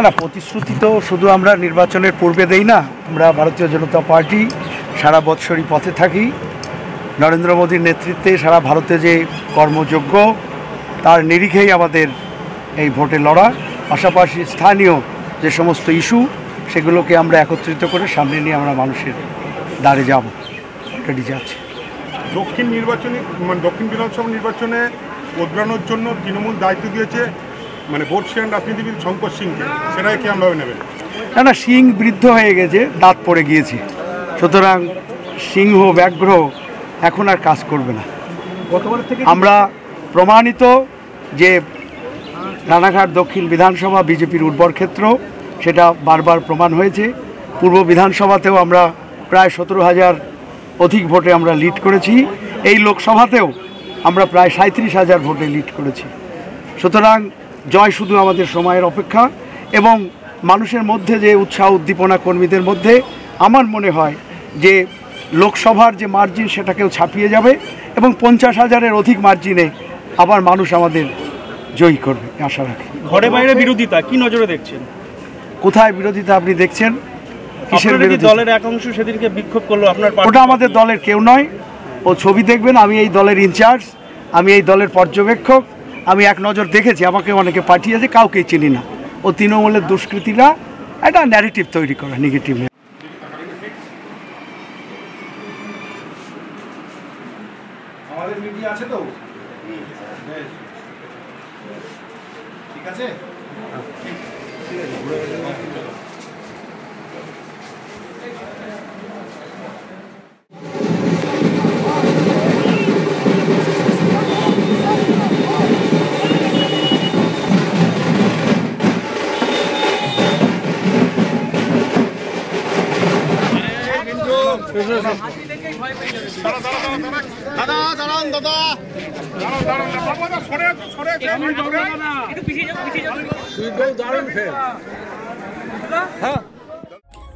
না, প্রতিশ্রুতি তো শুধু আমরা নির্বাচনের পূর্বে দেই না। আমরা ভারতীয় জনতা পার্টি সারা বৎসরই পথে থাকি। নরেন্দ্র মোদীর নেতৃত্বে সারা ভারতে যে কর্মযোগ্য, তার নিরিখেই আমাদের এই ভোটে লড়া। পাশাপাশি স্থানীয় যে সমস্ত ইস্যু, সেগুলোকে আমরা একত্রিত করে সামনে নিয়ে আমরা মানুষের দ্বারে যাব, রেডি যাচ্ছে। দক্ষিণ বিধানসভা নির্বাচনে উদ্রানোর জন্য তৃণমূল দায়িত্ব দিয়েছে বর্ষিয়ান রাজনীতিবিদ শঙ্কর সিংকে, সেটাই কেমনভাবে নেবেন? না, সিং বৃদ্ধ হয়ে গেছে, দাঁত পড়ে গিয়েছে, সুতরাং সিংহ ব্যাঘ্র এখন আর কাজ করবে না। আমরা প্রমাণিত যে রানাঘাট দক্ষিণ বিধানসভা বিজেপির উর্বর ক্ষেত্র, সেটা বারবার প্রমাণ হয়েছে। পূর্ব বিধানসভাতেও আমরা প্রায় 17,000 অধিক ভোটে আমরা লিড করেছি। এই লোকসভাতেও আমরা প্রায় 37,000 ভোটে লিড করেছি। সুতরাং জয় শুধু আমাদের সময়ের অপেক্ষা, এবং মানুষের মধ্যে যে উৎসাহ উদ্দীপনা কর্মীদের মধ্যে, আমার মনে হয় যে লোকসভার যে মার্জিন সেটাকেও ছাপিয়ে যাবে, এবং 50,000-এর অধিক মার্জিনে আবার মানুষ আমাদের জয়ী করবে আশা রাখি। ঘরে বাইরে বিরোধিতা কি নজরে দেখছেন? কোথায় বিরোধিতা আপনি দেখছেন? কিসের বিরোধিতা? দলের এক অংশ সেদিনকে বিক্ষোভ করলো আপনার? ওটা আমাদের দলের কেউ নয়। ও ছবি দেখবেন, আমি এই দলের ইনচার্জ, আমি এই দলের পর্যবেক্ষক। আমি এক নজর দেখেছি, আমাকে অনেকে পাঠিয়েছে, কাউকেই চিনি না। ও তৃণমূলের দুষ্কৃতীরা একটা ন্যারেটিভ তৈরি করে, নেগেটিভ। আমাদের মিডিয়া আছে তো, ঠিক আছে।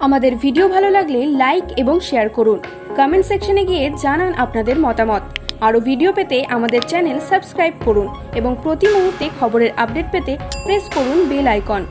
আমাদের ভিডিও ভালো লাগলে লাইক এবং শেয়ার করুন। কমেন্ট সেকশনে গিয়ে জানান আপনাদের মতামত। আরও ভিডিও পেতে আমাদের চ্যানেল সাবস্ক্রাইব করুন এবং প্রতি মুহূর্তে খবরের আপডেট পেতে প্রেস করুন বেল আইকন।